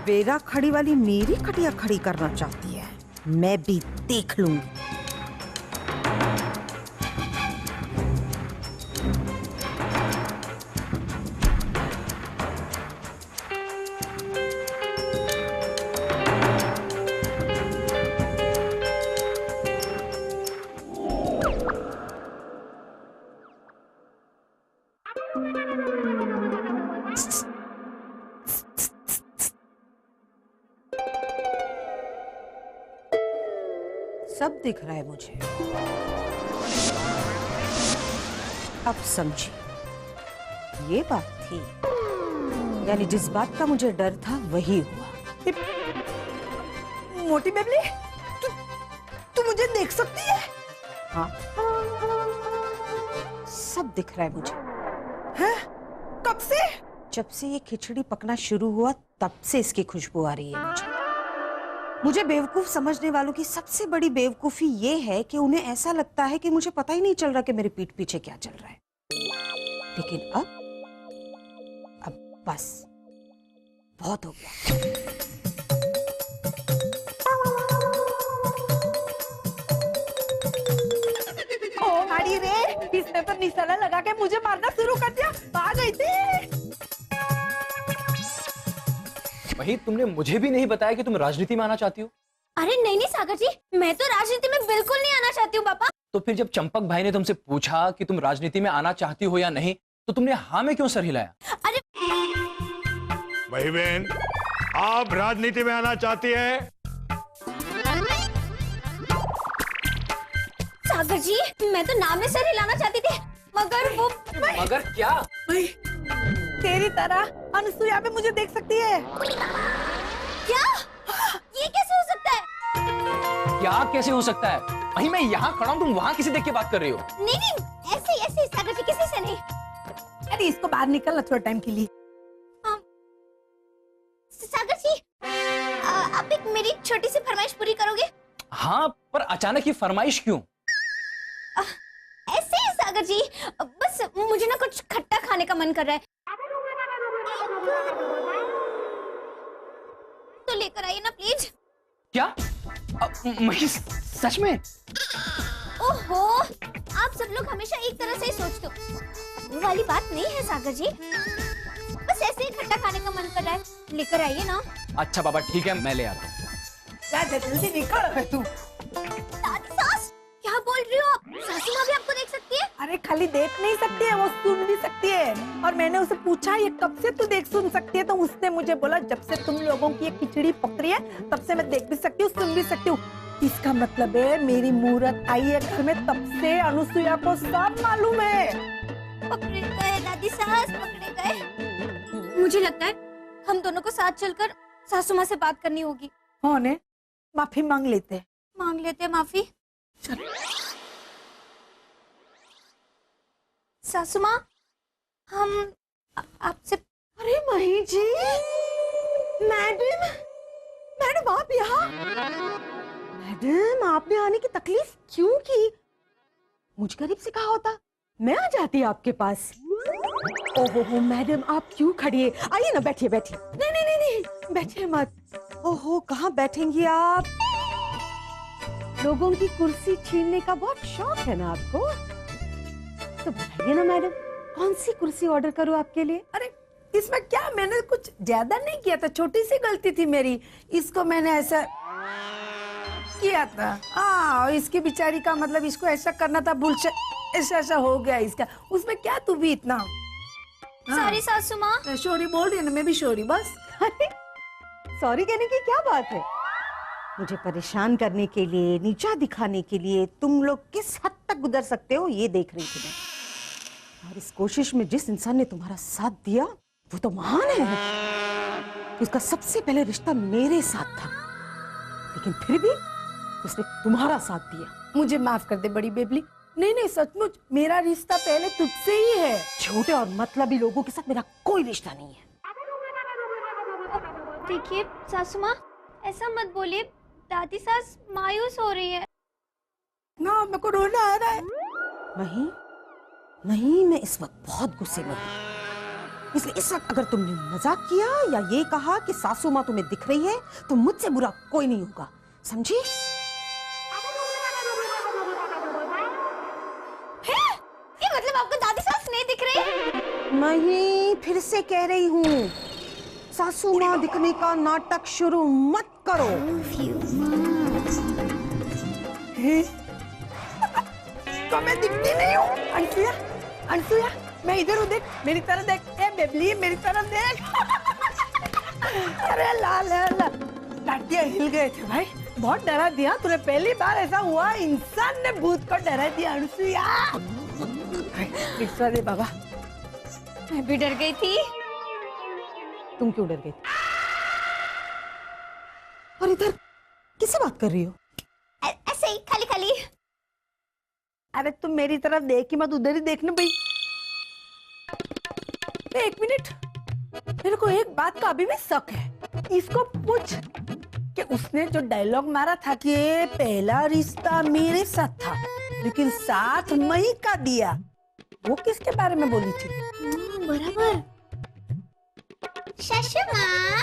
बेरा खड़ी वाली मेरी खटिया खड़ी करना चाहती है, मैं भी देख लूंगी। सब दिख रहा है मुझे। अब समझी, ये बात थी, यानी जिस बात का मुझे डर था वही हुआ। मोटी बेबली, तू मुझे देख सकती है? हाँ, सब दिख रहा है मुझे। हैं? कब से? जब से ये खिचड़ी पकना शुरू हुआ तब से इसकी खुशबू आ रही है मुझे। मुझे बेवकूफ समझने वालों की सबसे बड़ी बेवकूफी ये है कि उन्हें ऐसा लगता है कि मुझे पता ही नहीं चल रहा कि मेरे पीठ पीछे क्या चल रहा है। लेकिन अब बस बहुत हो गया। ओ मारी रे, इसने तो निशाना लगा के मुझे मारना शुरू कर दिया। आ गई थी। वही, तुमने मुझे भी नहीं बताया कि तुम राजनीति में आना चाहती हो। अरे नहीं नहीं सागर जी, मैं तो राजनीति में बिल्कुल नहीं आना चाहती हूँ पापा। तो फिर जब चंपक भाई ने तुमसे पूछा कि तुम राजनीति में आना चाहती हो या नहीं, तो तुमने हाँ में क्यों सर हिलाया? अरे वही बहन, आप राजनीति में आना चाहती है? सागर जी, मैं तो नाम में सर हिलाना चाहती थी, मगर वो मगर क्या? तेरी तरह अनुसुईया भी मुझे देख सकती है। क्या? ये कैसे हो सकता है? क्या कैसे हो सकता है? वही, मैं यहाँ खड़ा हूँ, तुम वहाँ किसे देख के बात कर रही हो? नहीं नहीं, ऐसे ऐसे सागर जी, किसी से नहीं। अरे इसको बाहर निकलना थोड़ा टाइम के लिए। सागर जी, आप एक मेरी छोटी सी फरमाइश पूरी करोगे? हाँ, पर अचानक ये फरमाइश क्यों? ऐसे ही सागर जी, बस मुझे ना कुछ खट्टा खाने का मन कर रहा है, तो लेकर आइए ना प्लीज। क्या? महेश, सच में? ओहो, आप सब लोग हमेशा एक तरह से ही सोचते हो। वो वाली बात नहीं है सागर जी, बस ऐसे ही खट्टा खाने का मन कर रहा है, लेकर आइए ना। अच्छा बाबा, ठीक है, मैं ले आता हूँ। जल्दी निकल तू। दादी सास, क्या बोल रही हो आप? सासू माँ भी आपको देख सकती है? अरे खाली देख नहीं सकती है, वो सुन भी सकती है। और मैंने उसे पूछा ये कब से तू देख सुन सकती है, तो उसने मुझे बोला जब से तुम लोगों की ये खिचड़ी पक रही है तब से मैं देख भी सकती हूँ, सुन भी सकती हूँ। इसका मतलब है मेरी मुहूर्त आई है घर में तब से अनुसुईया को सब मालूम है। पकड़े गए दादी सास, पकड़े गए। मुझे लगता है हम दोनों को साथ चलकर सासू माँ से बात करनी होगी। हाँ ने, माफी मांग लेते हैं माफी। सासू माँ, हम आपसे। अरे मही जी, मैडम आप यहाँ? मैडम, आपने आने की तकलीफ क्यों की? मुझ गरीब से कहा होता, मैं आ जाती आपके पास। ओहो मैडम, आप क्यों खड़ी है? आइए ना, बैठिए बैठिए। नहीं, बैठिए मत। ओहो, कहाँ बैठेंगी आप? लोगों की कुर्सी छीनने का बहुत शौक है ना आपको? तो बताइए ना मैडम, कौन सी कुर्सी ऑर्डर करूं आपके लिए? अरे इसमें क्या, मैंने कुछ ज्यादा नहीं किया था, छोटी सी गलती थी मेरी। इसको मैंने ऐसा किया था। हाँ, इसकी बेचारी का मतलब इसको ऐसा करना था, भूल से ऐसा हो गया इसका। उसमें क्या तू भी इतना? सॉरी सासू माँ। सॉरी बोल रही है ना, मैं भी सॉरी। बस सॉरी कहने की क्या बात है? मुझे परेशान करने के लिए, नीचा दिखाने के लिए तुम लोग किस हद तक गुजर सकते हो ये देख रही थी मैं। और इस कोशिश में जिस इंसान ने तुम्हारा साथ दिया वो तो महान है। उसका सबसे पहले रिश्ता मेरे साथ था, लेकिन फिर भी उसने तुम्हारा साथ दिया। मुझे माफ कर दे बड़ी बेबली। नहीं, सचमुच मेरा रिश्ता पहले तुझसे ही है। छोटे और मतलबी लोगों के साथ मेरा कोई रिश्ता नहीं है। देखिए सासू माँ, ऐसा मत बोलिए, दादी सास मायूस हो रही है ना, मेरे को रोना आ रहा है। नहीं, मैं इस वक्त बहुत गुस्से में हूँ। इसलिए इस वक्त अगर तुमने मजाक किया या ये कहा कि सासू माँ तुम्हें दिख रही है तो मुझसे बुरा कोई नहीं होगा, समझी? ये मतलब आपको दादी सास नहीं दिख रही? मैं फिर से कह रही हूँ, सासू माँ दिखने का नाटक शुरू मत करो। तो मैं दिखती नहीं हूँ? अनसुया, अनसुया, मैं इधर हूँ, देख मेरी तरफ देख। ए बेबली, मेरी तरफ देख। अरे ला ला ला, टाटियाँ हिल गए थे भाई, बहुत डरा दिया तूने। पहली बार ऐसा हुआ इंसान ने भूत को डरा दिया। अनसुया, विश्वास दे बाबा। मैं भी डर गई थी। तुम क्यों डर गई? और इधर किससे बात कर रही हो? ऐसे ही खाली खाली। अरे तुम मेरी तरफ देख ही मत, उधर ही देखने भाई। एक मिनट, मेरे को एक बात का अभी भी शक है। इसको पूछ कि उसने जो डायलॉग मारा था कि पहला रिश्ता मेरे साथ था लेकिन साथ मई का दिया, वो किसके बारे में बोली थी? बराबर। सासू माँ,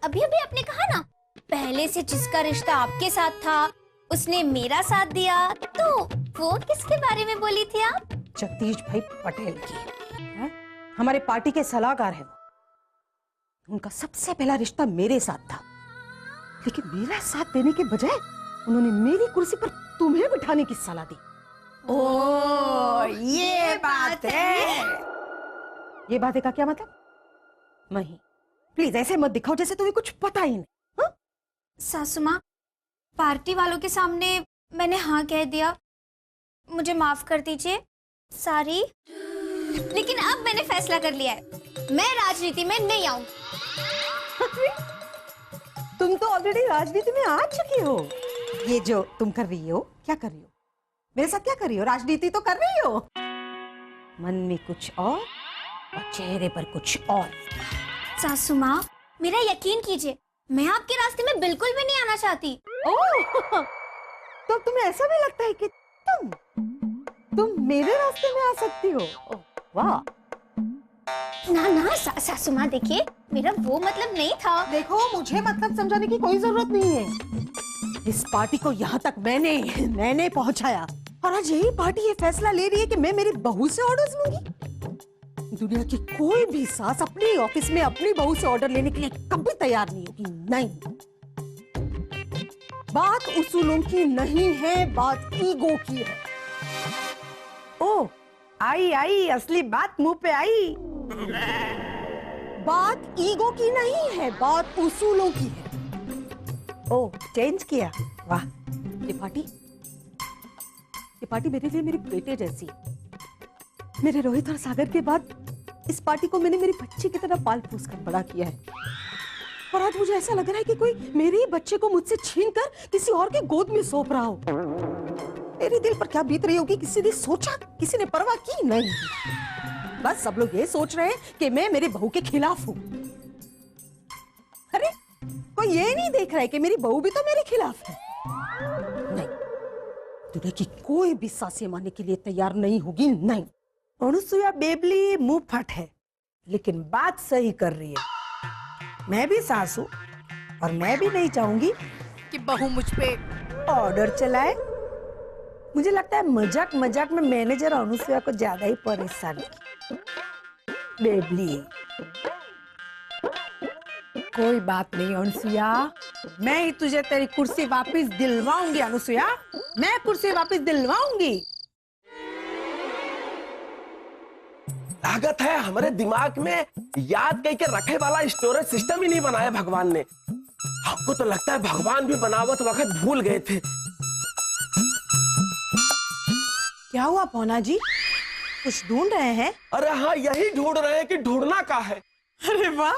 अभी अभी आपने कहा ना पहले से जिसका रिश्ता आपके साथ था उसने मेरा साथ दिया, तो वो किसके बारे में बोली थी आप? जगदीश भाई पटेल की है? हमारे पार्टी के सलाहकार हैं वो। उनका सबसे पहला रिश्ता मेरे साथ था, लेकिन मेरा साथ देने के बजाय उन्होंने मेरी कुर्सी पर तुम्हें बिठाने की सलाह दी। ओ, ये बात है। ये बात का क्या मतलब? नहीं, प्लीज ऐसे मत दिखाओ जैसे तुम्हें कुछ पता ही नहीं। हा? सासू माँ, पार्टी वालों के सामने मैंने हाँ कह दिया, मुझे माफ कर दीजिए, सॉरी। लेकिन अब मैंने फैसला कर लिया है, मैं राजनीति में नहीं आऊंगी। तुम तो ऑलरेडी राजनीति में आ चुकी हो। ये जो तुम कर रही हो, क्या कर रही हो? मेरे साथ क्या कर रही हो? राजनीति तो कर रही हो। मन में कुछ और चेहरे पर कुछ और। सासू माँ, मेरा यकीन कीजिए, मैं आपके रास्ते में बिल्कुल भी नहीं आना चाहती। ओह, तो तुम्हें ऐसा भी लगता है कि तुम मेरे रास्ते में आ सकती हो? ओह, वाह। ना ना सासू माँ, देखिए मेरा वो मतलब नहीं था। देखो, मुझे मतलब समझाने की कोई जरूरत नहीं है। इस पार्टी को यहाँ तक मैंने पहुँचाया, और आज यही पार्टी ये फैसला ले रही है कि मैं मेरी बहू से ऑर्डर्स लूंगी। दुनिया की कोई भी सास अपनी ऑफिस में अपनी बहू से ऑर्डर लेने के लिए कभी तैयार नहीं होगी। नहीं, बात उसूलों की नहीं है, बात ईगो की है। ओ, आई आई, असली बात मुंह पे आई। बात ईगो की नहीं है, बात उसूलों की है। ओ, चेंज किया, वाह। ये पार्टी मेरे लिए मेरे बेटे जैसी है। मेरे रोहित और सागर के बाद इस पार्टी को मैंने मेरी बच्ची की तरह पाल पोस कर बड़ा किया है, और आज मुझे ऐसा लग रहा है कि कोई मेरे बच्चे को मुझसे छीनकर किसी और के गोद में सौंप रहा हो। मेरे दिल पर क्या बीत रही होगी, किसी ने सोचा, किसी ने परवाह की? नहीं, बस सब लोग ये सोच रहे हैं कि मैं मेरी बहू के खिलाफ हूँ। अरे कोई ये नहीं देख रहा है कि मेरी बहू भी तो मेरे खिलाफ है। नहीं, दुनिया की कोई भी सासे मानने के लिए तैयार नहीं होगी। नहीं, अनुसुया बेबली मुंह फट है, लेकिन बात सही कर रही है। मैं भी सास हूँ और मैं भी नहीं चाहूंगी कि बहू मुझ पे ऑर्डर चलाए। मुझे लगता है मजाक मजाक में मैनेजर अनुसुया को ज्यादा ही परेशान की। बेबली, कोई बात नहीं अनुसुया, मैं ही तुझे तेरी कुर्सी वापस दिलवाऊंगी। अनुसुया, मैं कुर्सी वापस दिलवाऊंगी। लागत है हमारे दिमाग में याद करके रखे वाला स्टोरेज सिस्टम ही नहीं बनाया भगवान ने। हमको तो लगता है भगवान भी बनावत वक्त भूल गए थे। क्या हुआ पौना जी, कुछ ढूंढ रहे हैं? अरे हाँ, यही ढूंढ रहे हैं कि ढूंढना क्या है। अरे वाह,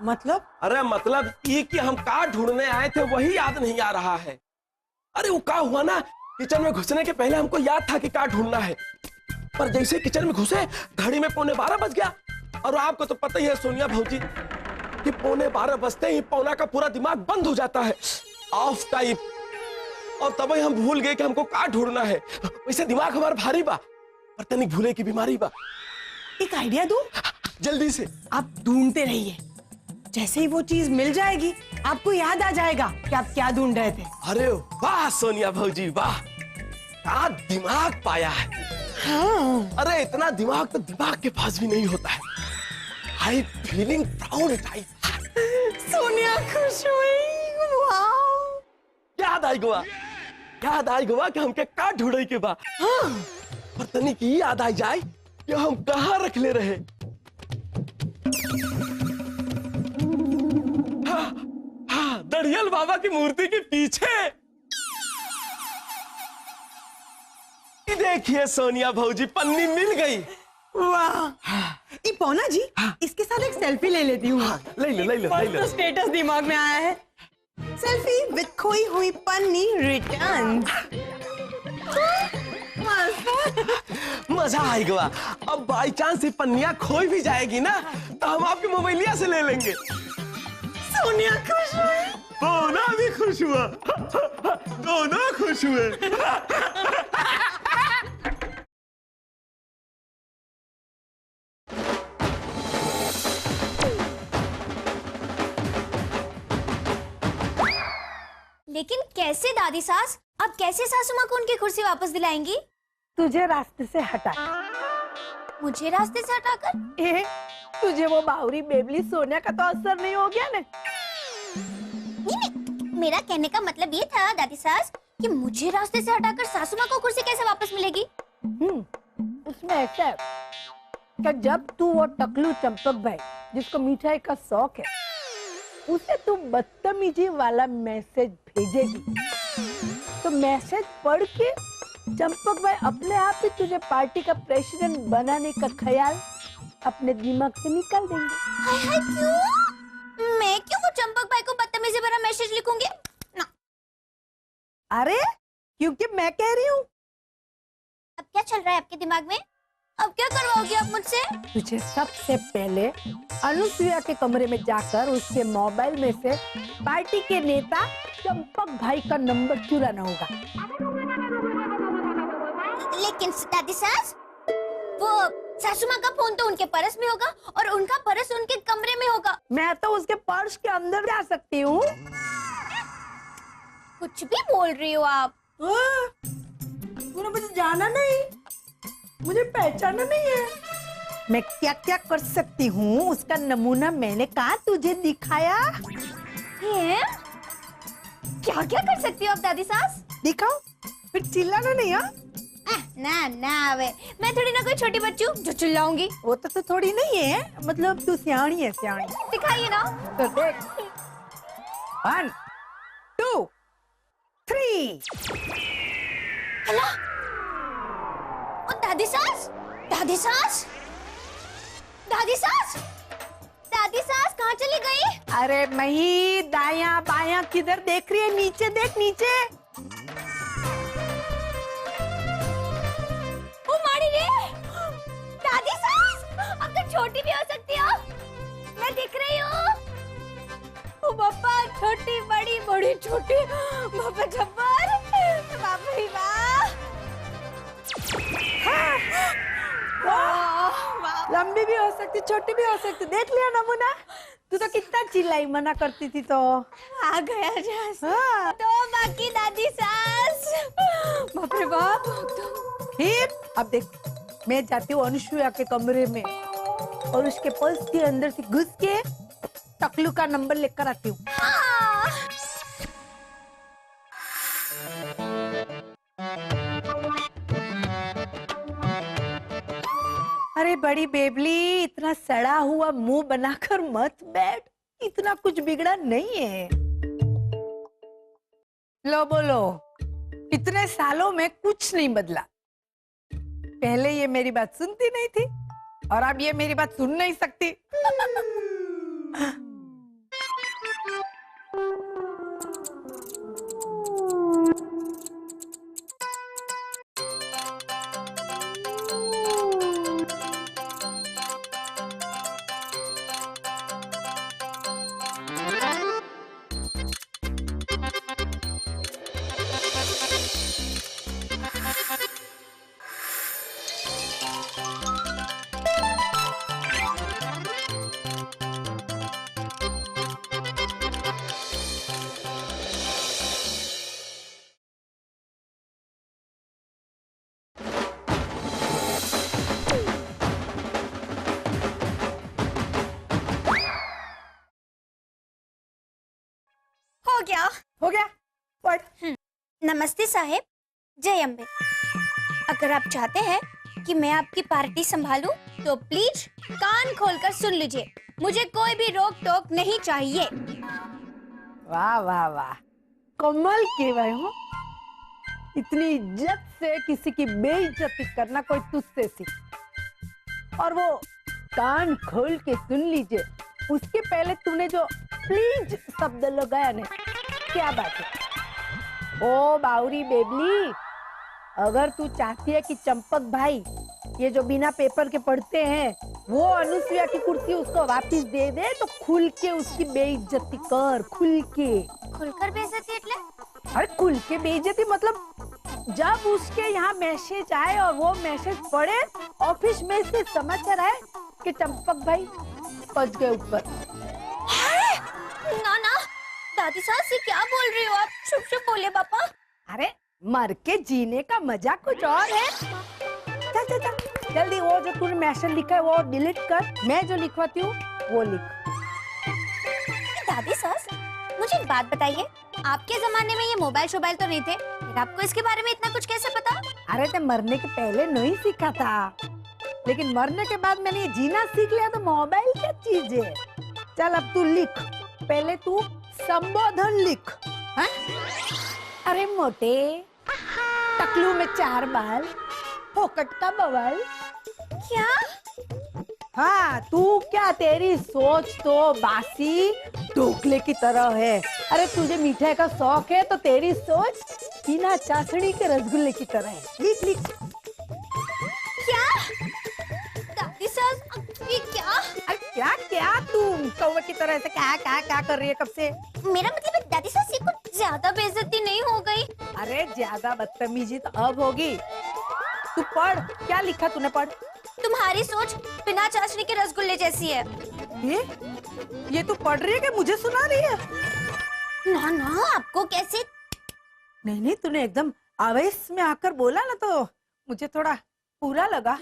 मतलब? अरे मतलब ये कि हम क्या ढूंढने आए थे वही याद नहीं आ रहा है। अरे वो क्या हुआ ना, किचन में घुसने के पहले हमको याद था कि क्या ढूंढना है, पर जैसे किचन में घुसे घड़ी में 11:15 बज गया। और आपको तो पता ही है सोनिया भौजी कि 11:15 बजते ही पौना का पूरा दिमाग बंद हो जाता है, ऑफ टाइप। और तभी हम भूल गए कि हमको क्या ढूंढना है। वैसे दिमाग हमारा भारी बा, पर तनिक भूले की बीमारी बा। एक आइडिया दूं? जल्दी से। आप ढूंढते रहिए, जैसे ही वो चीज मिल जाएगी आपको याद आ जाएगा कि आप क्या ढूंढ रहे थे। अरे वाह सोनिया भौजी वाह, क्या दिमाग पाया है। हाँ। अरे इतना दिमाग तो दिमाग के पास भी नहीं होता है। I feeling proud type. Sonia खुश हुई। वाह। याद आई गोवा कि हमके का ढूंढे के बा। हाँ। पर तनिक ही याद आ जाए कि हम कहाँ रख ले रहे। हाँ, दड़ियल बाबा की मूर्ति के पीछे। ये देखिए सोनिया भौजी, पन्नी मिल गई। वाह। ये पौना जी, इसके साथ एक सेल्फी ले लेती हूँ। ले लो। तो स्टेटस दिमाग में आया है। सेल्फी विद खोई हुई पन्नी रिटर्न। मजा आएगा। अब बाई चांस ये पन्निया खोई भी जाएगी ना, तो हम आपके मोबाइलिया से ले लेंगे। सोनिया खुश हुई। दोनों भी खुश हुआ। दोनों खुश हुए। लेकिन कैसे दादी सास? अब कैसे सासू माँ को उनकी कुर्सी वापस दिलाएंगी? तुझे रास्ते से हटा। मुझे रास्ते से हटाकर? तुझे वो बावरी बेबली सोनिया का तो असर नहीं हो गया ना? नहीं, मेरा कहने का मतलब ये था दादी सास कि मुझे रास्ते से हटाकर सासू माँ को कुर्सी कैसे वापस मिलेगी? उसमें ऐसा है कि जब तू वो टकलू चंपक भाई जिसको मिठाई का शौक है, उसे तू बदतमीजी वाला मैसेज भेजेगी, तो मैसेज पढ़ के चंपक भाई अपने आप ही तुझे पार्टी का प्रेसिडेंट बनाने का ख्याल अपने दिमाग से निकाल देंगे। हाय हाय, क्यों? मैं क्यों वो चंपक भाई को बदतमीजी भरा मैसेज लिखूंगी? ना। अरे क्योंकि मैं कह रही हूँ। अब क्या चल रहा है आपके दिमाग में? अब क्या करवाओगी आप मुझसे? तुझे सबसे पहले अनुसुईया के कमरे में जाकर उसके मोबाइल में से पार्टी के नेता चंपक भाई का नंबर चुराना होगा। लेकिन दादी सास, वो सासू माँ का फोन तो उनके पर्स में होगा और उनका पर्स उनके कमरे में होगा। मैं तो उसके पर्स के अंदर जा सकती हूँ। कुछ भी बोल रही हो आप। तूने मुझे जाना नहीं, मुझे पहचाना नहीं है। मैं क्या क्या कर सकती हूँ उसका नमूना मैंने कहा तुझे दिखाया। ये क्या क्या कर सकती हो आप दादी सास? दिखाओ, फिर चिल्लाना नहीं। हाँ ना ना वे, मैं थोड़ी ना कोई छोटी बच्ची हूँ जो चिल्लाऊंगी। वो तो थोड़ी नहीं है, मतलब तू सियाणी है, सियाणी। दिखाइए ना। तो देख, 1 2 3। हेलो, ओ दादी सास, दादी सास, दादी सास, दादी सास कहाँ चली गई? अरे मही, दाया बाया किधर देख रही है? नीचे देख, नीचे। ओ मारी रे, दादी सास, अब तो छोटी भी हो सकती हो। मैं दिख रही हूँ। ओ बापा, छोटी बड़ी बड़ी छोटी, बापा जब्बर, बापा ही लंबी भी हो सकती, छोटी भी हो सकती। देख लिया नमूना। तू तो कितना चिल्लाई, मना करती थी तो आ गया जस। हाँ। तो बाकी दादी सास, बाप रे बाप। फिर अब देख, मैं जाती हूँ अनुसुईया के कमरे में और उसके पर्स के अंदर से घुस के टकलू का नंबर लेकर आती हूँ। अरे बड़ी बेबली, इतना सड़ा हुआ मुंह बनाकर मत बैठ, इतना कुछ बिगड़ा नहीं है। लो बोलो, इतने सालों में कुछ नहीं बदला। पहले ये मेरी बात सुनती नहीं थी और अब ये मेरी बात सुन नहीं सकती। हो गया। हो गया? पढ़। नमस्ते साहेब, जय अम्बे। अगर आप चाहते हैं कि मैं आपकी पार्टी संभालूं, तो प्लीज कान खोलकर सुन लीजिए। मुझे कोई भी रोक टोक नहीं चाहिए। वाह वाह वाह, कमाल के भाई हो। इतनी इज्जत से किसी की बेइज्जती करना कोई तुझसे सीख। और वो कान खोल के सुन लीजिए, उसके पहले तूने जो प्लीज शब्द लगाया ना, क्या बात है। ओ बाउरी बेबली, अगर तू चाहती है कि चंपक भाई ये जो बिना पेपर के पढ़ते हैं वो अनुसुईया की कुर्सी उसको वापस दे दे, तो खुल के उसकी बेइज्जती कर। खुल के। खुलकर बेइज्जती એટલે? अरे खुल के बेइज्जती मतलब जब उसके यहाँ मैसेज आए और वो मैसेज पढ़े, ऑफिस में से समाचार आए कि चंपक भाई पहुंच गए ऊपर। ना ना दादी सास, ये क्या बोल रही हो आप? चुप चुप बोले पापा। अरे मर के जीने का मजा कुछ और है। चल चल चल जल्दी, वो जो तूने मैसेज लिखा है वो डिलीट कर, मैं जो लिखवाती हूँ वो लिख। दादी सास, मुझे एक बात बताइए, आपके जमाने में ये मोबाइल शोबाइल तो नहीं थे, फिर आपको इसके बारे में इतना कुछ कैसे पता? अरे तो मरने के पहले नहीं सीखा था, लेकिन मरने के बाद मैंने ये जीना सीख लिया, तो मोबाइल क्या चीज है। चल अब तू लिख, पहले तू संबोधन लिख। हाँ? अरे मोटे, टकलू में 4 बाल, फोकट का बवाल। क्या? हाँ, तू क्या, तेरी सोच तो बासी ढोकले की तरह है। अरे तुझे मिठाई का शौक है, तो तेरी सोच बिना चाशनी के रसगुल्ले की तरह है। लिख लिख। क्या? दादी सास, ये क्या? अरे क्या क्या, तू कौवे की तरह ऐसे क्या कर रही है कब से? मेरा मतलब है दादी सास, ये कुछ ज्यादा बेइज्जती नहीं हो गई? अरे ज्यादा बदतमीजी तो अब होगी। तू पढ़, क्या लिखा तूने, पढ़। तुम्हारी सोच बिना चाशनी के रसगुल्ले जैसी है। ये तू पढ़ रही है कि मुझे सुना रही है? ना ना, आपको कैसे? नहीं नहीं, तूने एकदम आवेश में आकर बोला ना, तो मुझे थोड़ा पूरा लगा।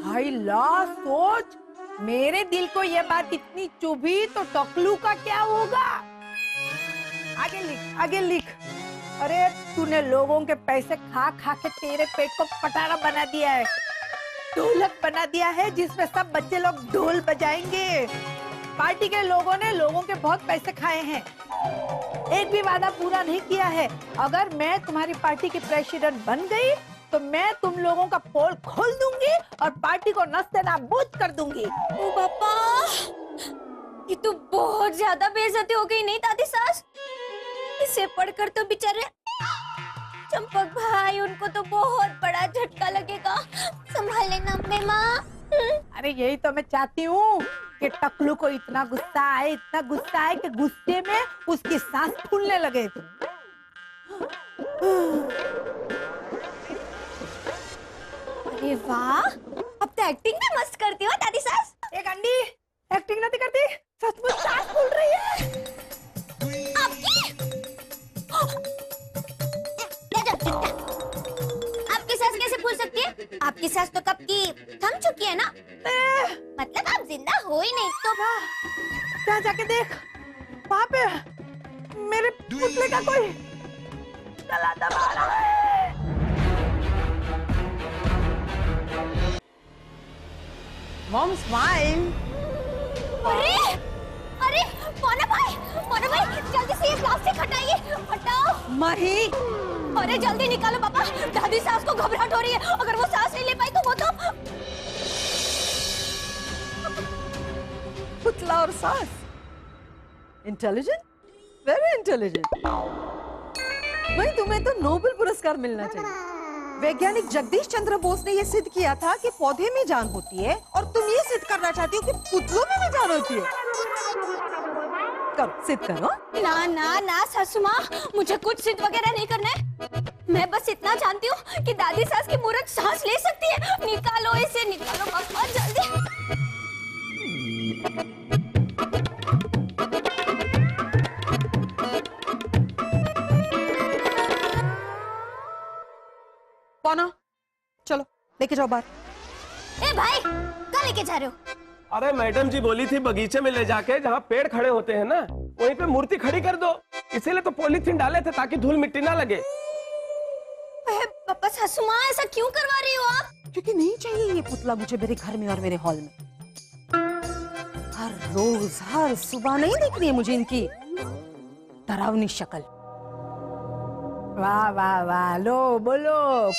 हाय ला, सोच, मेरे दिल को ये बात इतनी चुभी तो टकलू का क्या होगा। आगे लिख, आगे लिख। अरे तूने लोगों के पैसे खा खा के तेरे पेट को पटारा बना दिया है, ढोलक बना दिया है जिसमें सब बच्चे लोग ढोल बजाएंगे। पार्टी के लोगों ने लोगों के बहुत पैसे खाए हैं, एक भी वादा पूरा नहीं किया है। अगर मैं तुम्हारी पार्टी की प्रेसिडेंट बन गई तो मैं तुम लोगों का पोल खोल दूंगी और पार्टी को नस्ते नाबूद कर दूंगी। ओ पापा, ये तो बहुत ज्यादा बेइज्जती हो गई नहीं दादी सास? इसे पढ़कर तो बेचारे चंपक भाई, उनको तो बहुत बड़ा झटका लगेगा। संभाल लेना अम्बे माँ। अरे यही तो मैं चाहती हूँ कि टकलू को इतना गुस्सा आए, इतना गुस्सा आए कि गुस्से में उसकी सांस फूलने लगे। अरे वाह, अब तो एक्टिंग भी मस्त करती हो दादी सास। एक अंडी एक्टिंग नहीं करती, सचमुच सांस फूल रही है। आपकी सास कैसे फूल सकती है? आपकी सास तो कब की थम चुकी है ना। मतलब आप जिंदा हो ही नहीं तो। जा जाके देख, वहाँ पे मेरे पुतले का कोई गला दबा रहा है। Mom smile. अरे अरे मोना भाई जल्दी से ये प्लास्टिक हटाइए, हटाओ। मही, अरे जल्दी निकालो पापा, दादी सास को घबराहट हो रही है। अगर वो सांस नहीं ले पाई तो वो तो। पुतला और सास इंटेलिजेंट, वेरी इंटेलिजेंट। भाई तुम्हें तो नोबेल पुरस्कार मिलना चाहिए। वैज्ञानिक जगदीश चंद्र बोस ने यह सिद्ध किया था कि पौधे में जान होती है, और तुम ये सिद्ध करना चाहती हो कि पुतलों में भी जान होती है। करो, सिद्ध करो। ना ना ना सासू माँ, मुझे कुछ सिद्ध वगैरह नहीं करना है। मैं बस इतना जानती हूँ कि दादी सास की मूरत सांस ले सकती है। निकालो इसे, निकालो पापा जल्दी। पौना, चलो लेके जाओ बाहर। ए भाई, कहाँ लेके जा रहे हो? अरे मैडम जी बोली थी बगीचे में ले जाके जहाँ पेड़ खड़े होते हैं ना, वहीं पे मूर्ति खड़ी कर दो। इसीलिए तो पॉलीथीन डाले थे ताकि धूल मिट्टी ना लगे। पापा सासू माँ, ऐसा क्यों करवा रही हो आप? क्योंकि नहीं चाहिए ये पुतला मुझे मेरे घर में और मेरे हॉल में। हर रोज हर सुबह नहीं देखनी है मुझे इनकी डरावनी शक्ल। वाह वाह वाह, लो बोलो।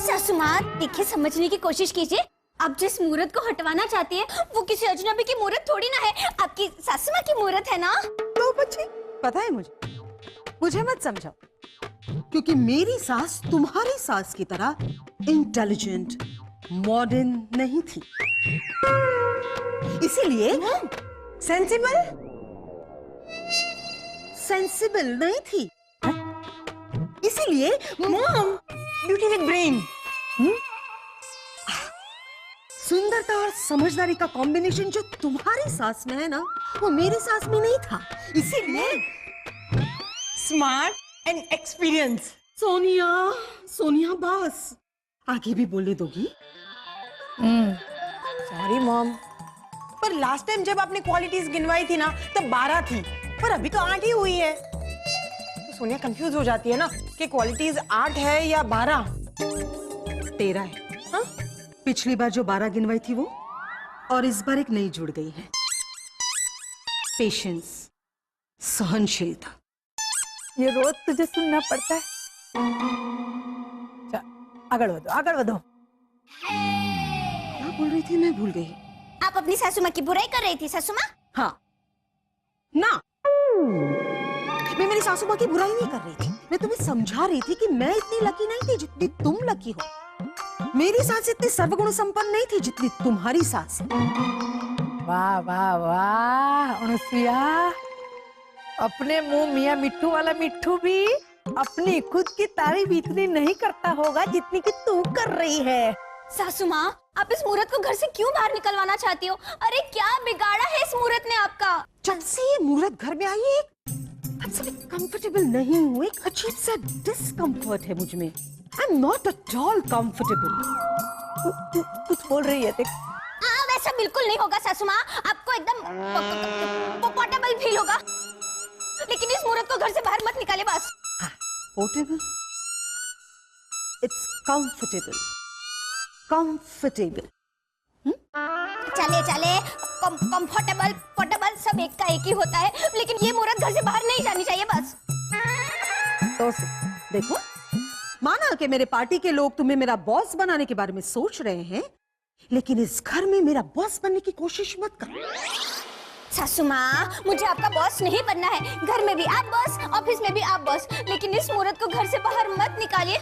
सासू माँ, देखिए समझने की कोशिश कीजिए। आप जिस मूरत को हटवाना चाहती है वो किसी अजनबी की मूरत थोड़ी ना है, आपकी सासू माँ की मूरत है ना। तो बच्ची, पता है मुझे मत समझाओ, क्योंकि मेरी सास तुम्हारी सास की तरह इंटेलिजेंट मॉडर्न नहीं थी, इसीलिए सेंसिबल नहीं थी, इसीलिए मॉम ब्यूटी विद ब्रेन। सुंदरता और समझदारी का कॉम्बिनेशन जो तुम्हारी सास में है ना, वो मेरी सास में नहीं था, इसीलिए स्मार्ट एंड एक्सपीरियंस। सोनिया बस आगे भी बोलने दोगी? सॉरी मॉम, पर लास्ट टाइम जब आपने क्वालिटीज गिनवाई थी ना तब 12 थी, पर अभी तो 8 ही हुई है। तो सोनिया कंफ्यूज हो जाती है ना कि क्वालिटीज 8 है या 12। 13 है। हाँ? पिछली बार जो 12 गिनवाई थी वो, और इस बार एक नई जुड़ गई है, पेशेंस, सहनशीलता। ये रोज तुझे सुनना पड़ता है। आगे बढ़ो। क्या बोल रही थी, मैं भूल गई। आप अपनी सासू माँ की बुराई कर रही थी सासू माँ? हाँ ना, मैं मेरी सासू माँ की बुराई नहीं कर रही थी, मैं तुम्हें समझा रही थी कि मैं इतनी लकी नहीं थी जितनी तुम लकी हो। मेरी सास इतनी सर्वगुण संपन्न नहीं थी जितनी तुम्हारी सास। वाह वाह वाह अनुसुईया, अपने मुंह मियां मिट्ठू वाला मिट्ठू भी अपनी खुद की तारीफ इतनी नहीं करता होगा जितनी कि तू कर रही है। सासू माँ, आप इस मूरत को घर से क्यों बाहर निकलवाना चाहती हो? अरे क्या बिगाड़ा है इस मूरत ने आपका? जब से ये मूरत घर में आई है, तब से मैं कंफर्टेबल नहीं हूँ, एक अजीब सा डिस्कम्फर्ट है मुझ में। I'm not at all comfortable। कुछ बोल रही है देख। वैसा बिल्कुल नहीं होगा सासू माँ, आपको एकदम पोर्टेबल फील होगा। लेकिन इस मूरत को घर से बाहर मत निकाले बस। पोर्टेबल? It's comfortable। कंफर्टेबल। चले कंफर्टेबल पोर्टेबल सब एक का एक ही होता है, लेकिन ये मूरत घर से बाहर नहीं जानी चाहिए बस। तो देखो, माना कि मेरे पार्टी के लोग तुम्हें मेरा बॉस बनाने के बारे में सोच रहे हैं, लेकिन इस घर में मेरा बॉस बनने की कोशिश मत करो। सासू माँ, मुझे आपका बॉस नहीं बनना है। घर में भी आप बॉस, ऑफिस में भी आप बॉस, लेकिन इस मूरत को घर से बाहर मत निकालिए।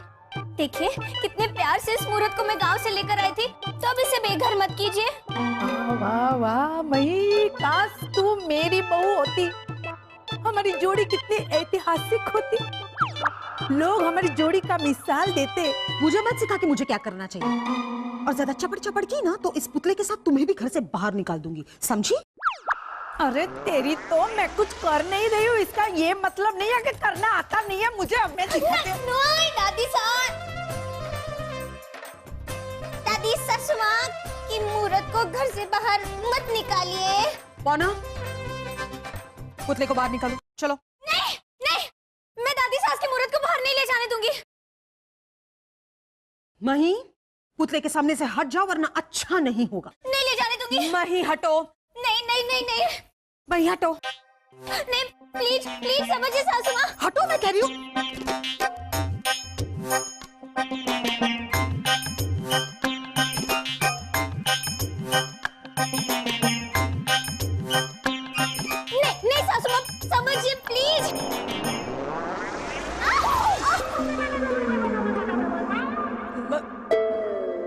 देखिए कितने प्यार से इस मूरत को मैं गांव से लेकर आई थी, तो अब इसे बेघर मत कीजिए। वाह वाह मई, काश तू मेरी बहू होती, हमारी जोड़ी कितनी ऐतिहासिक होती, लोग हमारी जोड़ी का मिसाल देते। मुझे मत सिखा कि मुझे क्या करना चाहिए, और ज्यादा चपड़ की ना तो इस पुतले के साथ तुम्हें भी घर से बाहर निकाल दूंगी, समझी? अरे तेरी तो मैं कुछ कर नहीं रही हूँ, इसका ये मतलब नहीं है कि करना आता नहीं है मुझे। अब मैं दिखाती हूँ। नहीं दादी सासू माँ की मूरत को घर से बाहर मत निकालिए। पौना, पुतले को बाहर निकालो, चलो। नहीं नहीं, मैं दादी सास की मूरत को बाहर नहीं ले जाने दूंगी। मही, पुतले के सामने से हट जाओ वरना अच्छा नहीं होगा। नहीं ले जाने दूंगी। मही हटो। नहीं नहीं नहीं नहीं मही हटो। नहीं, प्लीज प्लीज समझिए सासू माँ। हटो, मैं कह रही हूँ। नहीं नहीं सासू माँ, समझिए प्लीज।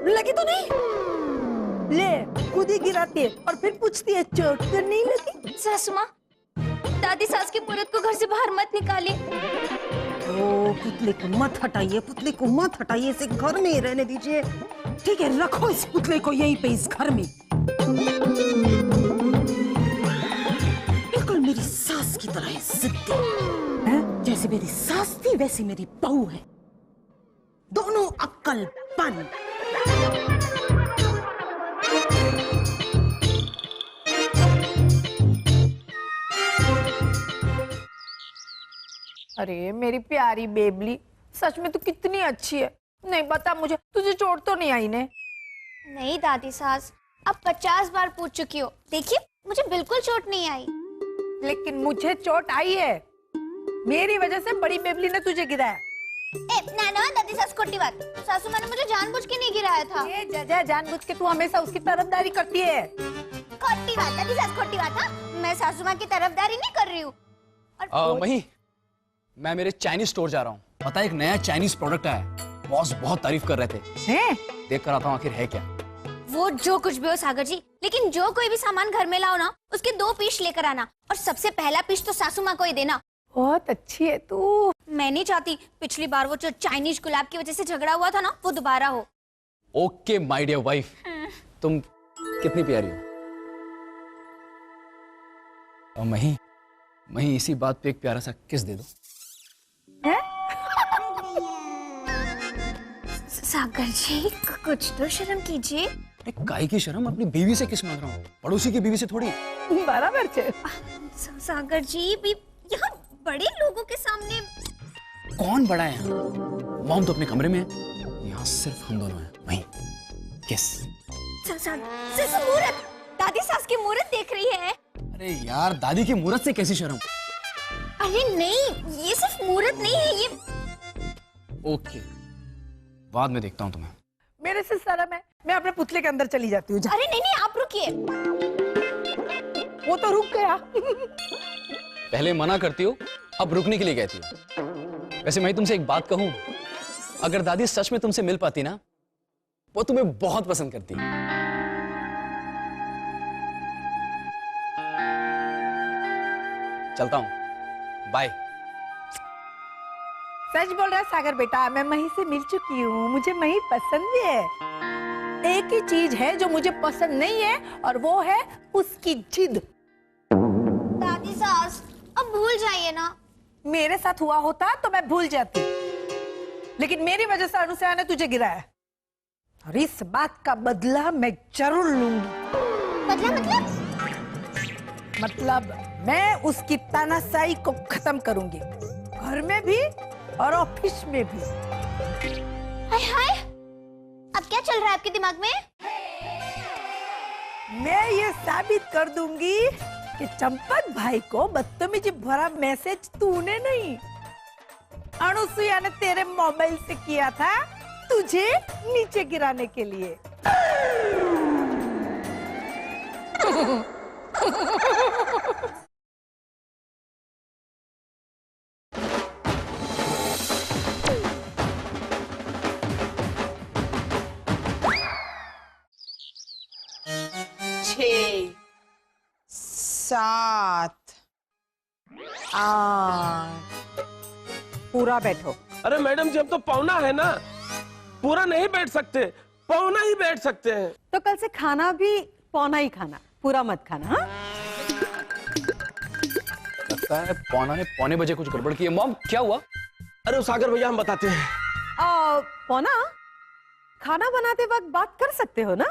लगी तो नहीं? ले खुद ही गिराती है और फिर पूछती है चोट तो नहीं लगी? सासू माँ, दादी सास की मूरत को घर से बाहर मत निकालिए। ओ पुतले को मत हटाइए, पुतले को मत हटाइए, इसे घर में ही रहने दीजिए। ठीक है, रखो इस पुतले को यहीं पे इस घर में। बिल्कुल मेरी सास की तरह है, जिद्दी। जैसे मेरी सास थी वैसी मेरी बहू है, दोनों अक्लमंद। अरे मेरी प्यारी बेबली, सच में तू कितनी अच्छी है। नहीं बता मुझे, तुझे चोट तो नहीं आई ने? नहीं दादी सास, अब 50 बार पूछ चुकी हो, देखिए मुझे बिल्कुल चोट नहीं आई। लेकिन मुझे चोट आई है, मेरी वजह से बड़ी बेबली ने तुझे गिराया। ना ना दादी सास, खोटी बात। सासू माँ ने मुझे जानबूझ के नहीं गिराया था। ये जजा, जानबूझ के तू हमेशा उसकी तरफदारी करती है। खोटी बात दादी सास, खोटी बात। हाँ, मैं सासू माँ की तरफदारी नहीं कर रही हूँ। वही मैं मेरे चाइनीज स्टोर जा रहा हूँ, पता है एक नया चाइनीज प्रोडक्ट आया है, बॉस बहुत तारीफ कर रहे थे। हैं? देख कर आता हूँ आखिर है क्या। वो जो कुछ भी हो सागर जी, लेकिन जो कोई भी सामान घर में लाओ ना, उसके 2 पीस लेकर आना, और सबसे पहला पीस तो सासू माँ को ही देना। बहुत अच्छी है तू। मैं नहीं चाहती पिछली बार वो जो चाइनीज गुलाब की वजह से झगड़ा हुआ था ना, वो दोबारा हो। ओके माय डियर वाइफ, तुम कितनी प्यारी हो। और मही इसी बात पे एक प्यारा सा किस दे दो। सागर जी कुछ तो शर्म कीजिए। अरे काय की शर्म, अपनी बीवी से किस मांग रहा हूँ, पड़ोसी की बीवी से थोड़ी। बराबर छे। सागर जी भी यहाँ बड़े लोगों के सामने। कौन बड़ा है यहाँ? मॉम तो अपने कमरे में है, यहाँ सिर्फ हम दोनों हैं। वहीं किस। मुहूर्त, दादी सास की मुहूर्त देख रही है। अरे यार, दादी की मुहूर्त से कैसी शर्म? अरे नहीं, ये सिर्फ मुहूर्त नहीं है, ये। ओके, बाद में देखता हूँ तुम्हें। मेरे से शर्म है, मैं अपने पुतले के अंदर चली जाती हूँ। अरे नहीं नहीं, आप रुकिए। वो तो रुक गया। पहले मना करती हो, अब रुकने के लिए कहती हो। वैसे मैं तुमसे एक बात कहूं, अगर दादी सच में तुमसे मिल पाती ना, वो तुम्हें बहुत पसंद करती। चलता हूं, बाय। सच बोल रहा है सागर बेटा, मैं मही से मिल चुकी हूँ, मुझे मही पसंद भी है। एक ही चीज है जो मुझे पसंद नहीं है, और वो है उसकी जिद। दादी सास, अब भूल जाइए ना। मेरे साथ हुआ होता तो मैं भूल जाती, लेकिन मेरी वजह से अनुसया ने तुझे गिराया, और इस बात का बदला मैं जरूर लूंगी। बदला मतलब मैं उसकी तानाशाही को खत्म करूंगी, घर में भी और ऑफिस में भी। हाय हाय, अब क्या चल रहा है आपके दिमाग में? मैं ये साबित कर दूंगी कि चंपक भाई को बदतमीजी भरा मैसेज तूने नहीं, अनुसुईया ने तेरे मोबाइल से किया था, तुझे नीचे गिराने के लिए। छः, 7, 8। पूरा बैठो। अरे मैडम जी, हम तो पौना है ना, पूरा नहीं बैठ सकते, पौना ही बैठ सकते हैं। तो कल से खाना भी पौना ही खाना, पूरा मत खाना। हाँ, लगता है पौना ने पौने बजे कुछ गड़बड़ की है। मॉम क्या हुआ? अरे सागर भैया हम बताते हैं। पौना, खाना बनाते वक्त बात कर सकते हो ना?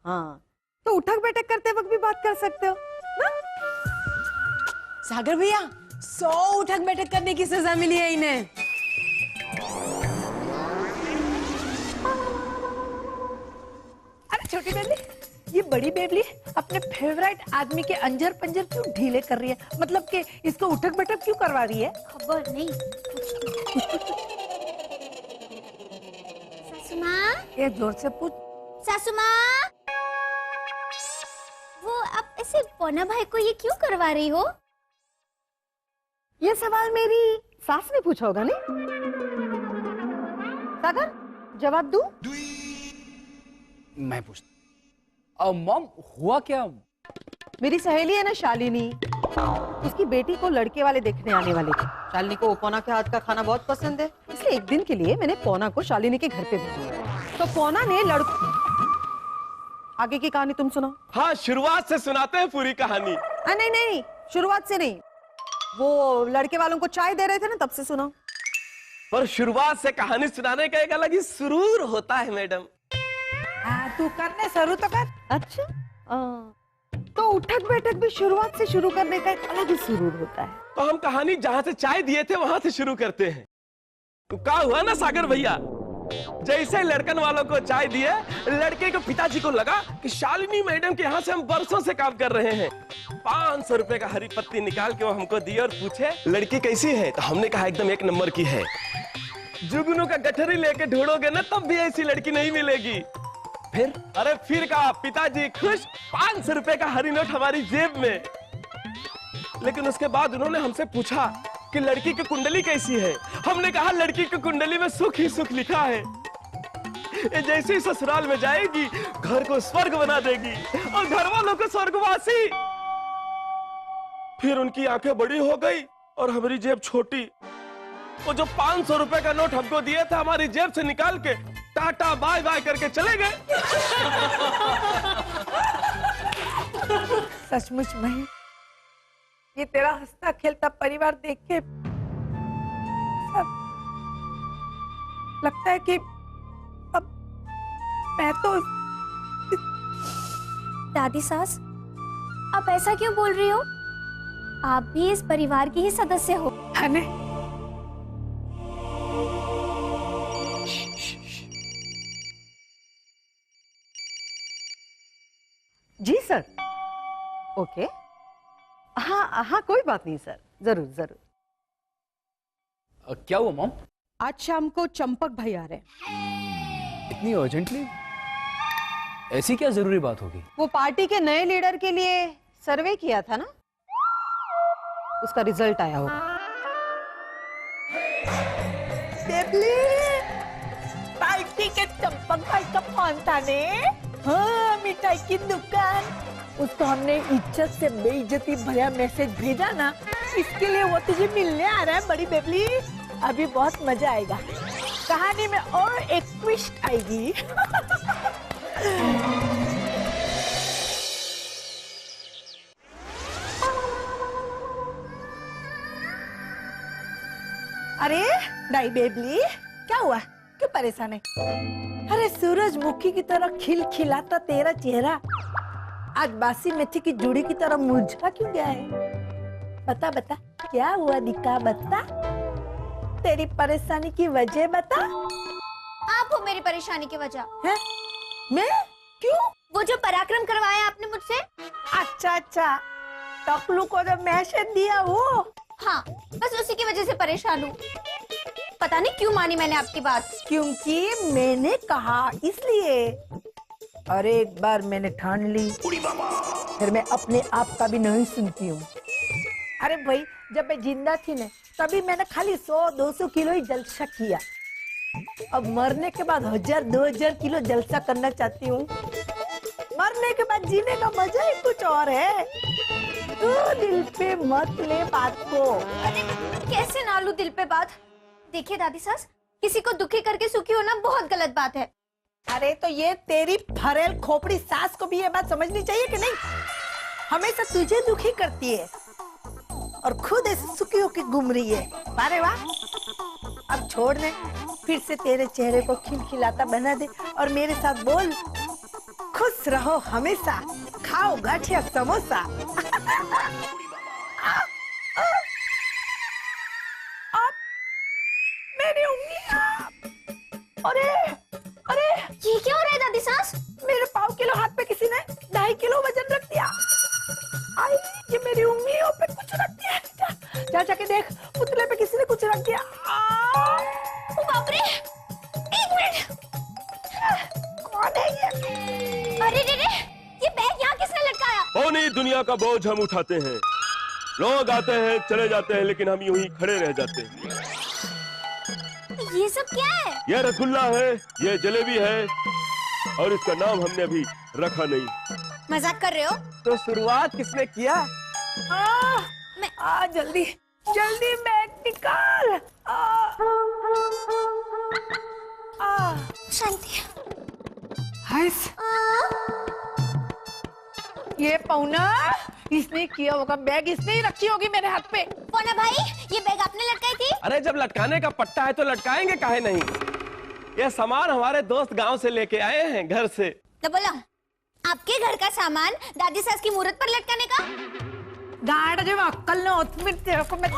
हाँ, तो उठक बैठक करते वक्त भी बात कर सकते हो ना? सागर भैया, 100 उठक बैठक करने की सजा मिली है इन्हें। अरे छोटी बेबली, ये बड़ी बेबली अपने फेवरेट आदमी के अंजर पंजर क्यों ढीले कर रही है? मतलब कि इसको उठक बैठक क्यों करवा रही है? खबर नहीं। सासू माँ, ये जोर से पूछ। सासू माँ, वो आप ऐसे पौना भाई को ये क्यों करवा रही हो? ये सवाल मेरी सास ने पूछा होगा नहीं? सागर, जवाब दूं? मैं पूछता। मॉम हुआ क्या? मेरी सहेली है ना शालिनी, उसकी बेटी को लड़के वाले देखने आने वाले थे। शालिनी को पौना के हाथ का खाना बहुत पसंद है, इसलिए एक दिन के लिए मैंने पौना को शालिनी के घर पे भेजा। तो पौना ने आगे की कहानी तुम सुनाओ। हाँ, शुरुआत से सुनाते हैं पूरी कहानी। नहीं नहीं, शुरुआत से नहीं, वो लड़के वालों को चाय दे रहे थे ना, तब से सुनाओ। पर शुरुआत से कहानी सुनाने का एक अलग ही सुरूर होता है मैडम। तू करने शुरू तो कर। अच्छा, तो उठक बैठक भी शुरुआत से शुरू करने का एक अलग ही सुरूर होता है। तो हम कहानी जहाँ से चाय दिए थे वहां से शुरू करते हैं। तो क्या हुआ ना सागर भैया, जैसे लड़कन वालों को चाय दिए, लड़के के पिताजी को लगा कि शालिनी मैडम के यहाँ से हम बरसों से काम कर रहे हैं। 500 रुपए का हरी पत्ती निकाल के वो हमको दिए और पूछे लड़की कैसी है। तो हमने कहा एकदम एक नंबर की है। जुगनू का गठरी लेके ढूंढोगे ना तब भी ऐसी लड़की नहीं मिलेगी। फिर कहा पिताजी खुश, 500 रुपए का हरी नोट हमारी जेब में। लेकिन उसके बाद उन्होंने हमसे पूछा कि लड़की की कुंडली कैसी है। हमने कहा लड़की की कुंडली में सुख ही सुख लिखा है। ये जैसे ही ससुराल में जाएगी घर को स्वर्ग बना देगी और घर वालों को स्वर्गवासी। फिर उनकी आंखें बड़ी हो गई और हमारी जेब छोटी। वो जो 500 रुपए का नोट हमको दिए थे हमारी जेब से निकाल के टाटा बाय बाय करके चले गए। सचमुच भाई, ये तेरा हंसता खेलता परिवार देख के सब लगता है कि अब मैं तो। दादी सास, आप ऐसा क्यों बोल रही हो? आप भी इस परिवार की ही सदस्य हो। है ने? जी सर। ओके, हाँ हाँ, कोई बात नहीं सर, जरूर जरूर। क्या हुआ मॉम? आज शाम को चंपक भाई आ रहे हैं। इतनी अर्जेंटली? ऐसी क्या जरूरी बात होगी? वो पार्टी के नए लीडर के लिए सर्वे किया था ना, उसका रिजल्ट आया होगा। पार्टी के चंपक भाई का फोन था ने? हाँ, मिठाई की दुकान। उसको हमने इज्जत से बेइज्जती भरा मैसेज भेजा ना, इसके लिए वो तुझे मिलने आ रहा है बड़ी बेबली। अभी बहुत मजा आएगा, कहानी में और एक ट्विस्ट आएगी। अरे डाई बेबली, क्या हुआ? क्यों परेशान है? अरे सूरजमुखी की तरह खिलखिलाता तेरा चेहरा आज बासी मेथी की जुड़ी की तरह मुरझा क्यों गया है? बता बता, क्या हुआ? दिखा, बता तेरी परेशानी की वजह बता। आप हो मेरी परेशानी की वजह। है? मैं? क्यों? वो जो पराक्रम करवाया आपने मुझसे। अच्छा अच्छा, टकलू को जो मैसेज दिया वो? हाँ, बस उसी की वजह से परेशान हूँ। पता नहीं क्यों मानी मैंने आपकी बात। क्योंकि मैंने कहा इसलिए। अरे एक बार मैंने ठान ली, फिर मैं अपने आप का भी नहीं सुनती हूँ। अरे भाई, जब मैं जिंदा थी ना तभी मैंने खाली 100-200 किलो ही जलसा किया। अब मरने के बाद 1000-2000 किलो जलसा करना चाहती हूँ। मरने के बाद जीने का मजा ही कुछ और है। तू दिल पे मत ले बात को। अरे कैसे ना लूं दिल पे बात? देखिए दादी सास, किसी को दुखी करके सुखी होना बहुत गलत बात है। अरे तो ये तेरी फरेल खोपड़ी सास को भी ये बात समझनी चाहिए कि नहीं? हमेशा तुझे दुखी करती है और खुद ऐसे सुखी होके घूम रही है। अरे वाह, अब छोड़ दे, फिर से तेरे चेहरे को खिलखिलाता बना दे और मेरे साथ बोल, खुश रहो हमेशा, खाओ गाठिया समोसा। मेरी उंगलियां, अरे अरे ये क्या हो रहा है दादी सास? मेरे पाव किलो हाथ पे किसी ने 2.5 किलो वजन रख दिया। आई, ये मेरी उंगलियों पे कुछ रख दिया। जा जाके देख, पुतले पे किसी ने कुछ रख दिया। ओ बाप रे, एक मिनट, कौन है ये? अरे रे रे, ये बैग यहाँ किसने लटकाया? पौनी दुनिया का बोझ हम उठाते हैं। लोग आते हैं चले जाते हैं, लेकिन हम यूं ही खड़े रह जाते हैं। ये सब क्या है? ये रसगुल्ला है, ये जलेबी है, और इसका नाम हमने अभी रखा नहीं। मजाक कर रहे हो? तो शुरुआत किसने किया? जल्दी जल्दी बैग निकाल। शांति। हंस। ये पौना इसने किया होगा, बैग इसने ही रखी होगी मेरे हाथ पे। पौना भाई, ये बैग आपने लटकाई थी? अरे जब लटकाने का पट्टा है तो लटकाएंगे काहे नहीं। ये सामान हमारे दोस्त गांव से लेके आए हैं घर से। तो बोला आपके घर का सामान दादी सास की मूरत पर लटकाने का? गाड़ जब अक्कल न होती में तेरे को मैं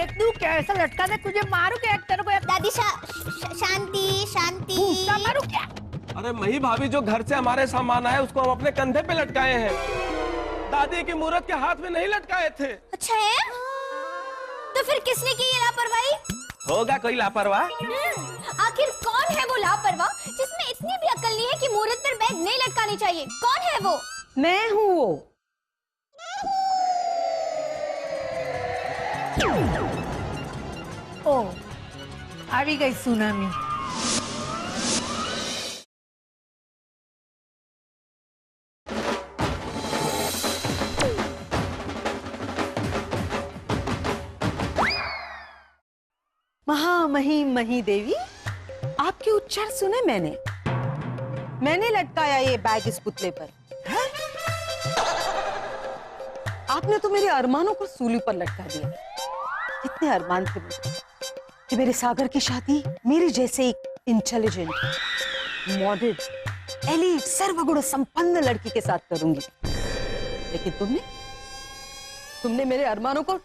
तू क्या ऐसा लटकाने, तुझे मारू क्या तेरे को? दादी शांति शांति। घूसा मारू क्या? अरे मही भाभी जो घर से हमारे सामान आया उसको हम अपने कंधे पे लटकाए हैं, दादी की मूरत के हाथ में नहीं लटकाए थे। अच्छा है, तो फिर किसने की ये लापरवाही? होगा कोई लापरवाह। आखिर कौन है वो लापरवाह जिसमें इतनी भी अक्ल नहीं है कि मूरत पर बैग नहीं लटकानी चाहिए? कौन है वो? मैं हूँ वो। ओ आ भी गई सुनामी। महामही मही देवी, आपके उच्चार सुने मैंने लटकाया ये बैग इस पुतले पर। है? आपने तो मेरे अरमानों को सूली पर लटका दिया। कितने अरमान थे मुझे कि मेरे सागर की शादी मेरे जैसे एक इंटेलिजेंट, मॉडर्न, एलीट, सर्वगुण संपन्न लड़की के साथ करूंगी, लेकिन तुमने मेरे अरमानों को।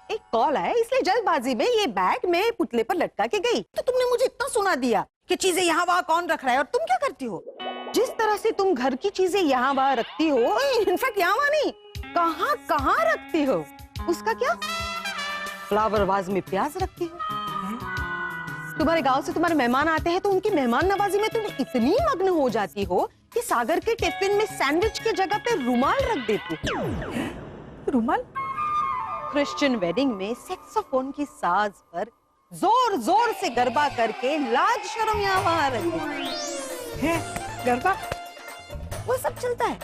एक कॉल आया इसलिए जल्दबाजी में ये बैग मैं पुतले पर लटका के गई, तो तुमने मुझे इतना सुना दिया कि चीजें यहाँ वहाँ कौन रख रहा है, और तुम क्या करती हो? जिस तरह से तुम घर की चीजें यहाँ वहाँ रखती हो, इनफैक्ट यहाँ वहाँ नहीं, कहाँ कहाँ रखती हो, उसका क्या? फ्लावर वाज में प्याज रखती हो। तुम्हारे गांव से तुम्हारे मेहमान आते हैं तो उनकी मेहमान नवाजी में तुम इतनी मग्न हो जाती हो कि सागर के टिफिन में सैंडविच के जगह पे रुमाल रख देती हो। रुमाल? क्रिश्चियन वेडिंग में सैक्सोफोन की साज पर जोर जोर से गरबा करके लाज शर्म यहाँ वहाँ रख देती है। गरबा वो सब चलता है।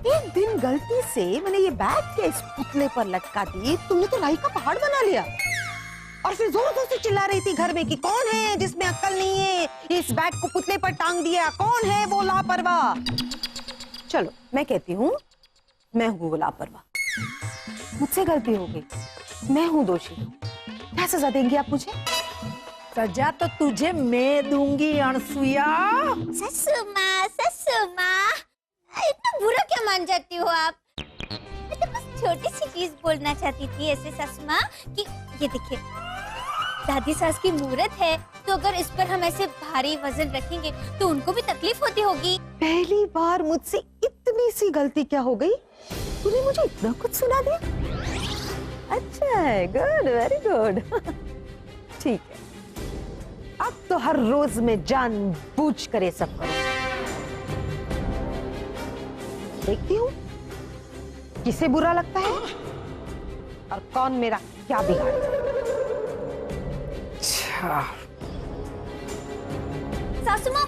एक दिन गलती से मैंने ये बैग के इस पुतले पर लटका दी, तुमने तो राई का पहाड़ बना लिया, और फिर जोर जोर से चिल्ला रही थी घर में कि कौन है जिसमें अक्ल नहीं है, इस बैग को पुतले पर टांग दिया, कौन है वो लापरवाह? चलो मैं कहती हूँ मैं हूँ वो लापरवाह, मुझसे गलती हो गई, मैं हूँ दोषी। क्या सजा देंगी आप मुझे? सजा तो तुझे मैं दूंगी अनसुया। ससु माँ, इतना बुरा क्या मान जाती हो आप? मैं तो बस छोटी सी चीज बोलना चाहती थी ऐसे ससु माँ कि ये देखिए दादी सास की मूरत है, तो अगर इस पर हम ऐसे भारी वजन रखेंगे तो उनको भी तकलीफ होती होगी। पहली बार मुझसे इतनी सी गलती क्या हो गई? तूने मुझे इतना कुछ सुना दिया? अच्छा है, गुड, वेरी गुड। ठीक है, अब तो हर रोज में जानबूझ कर ये सब करूं। देखती हूँ किसे बुरा लगता है और कौन मेरा क्या बिगाड़ता है। अच्छा सासू माँ,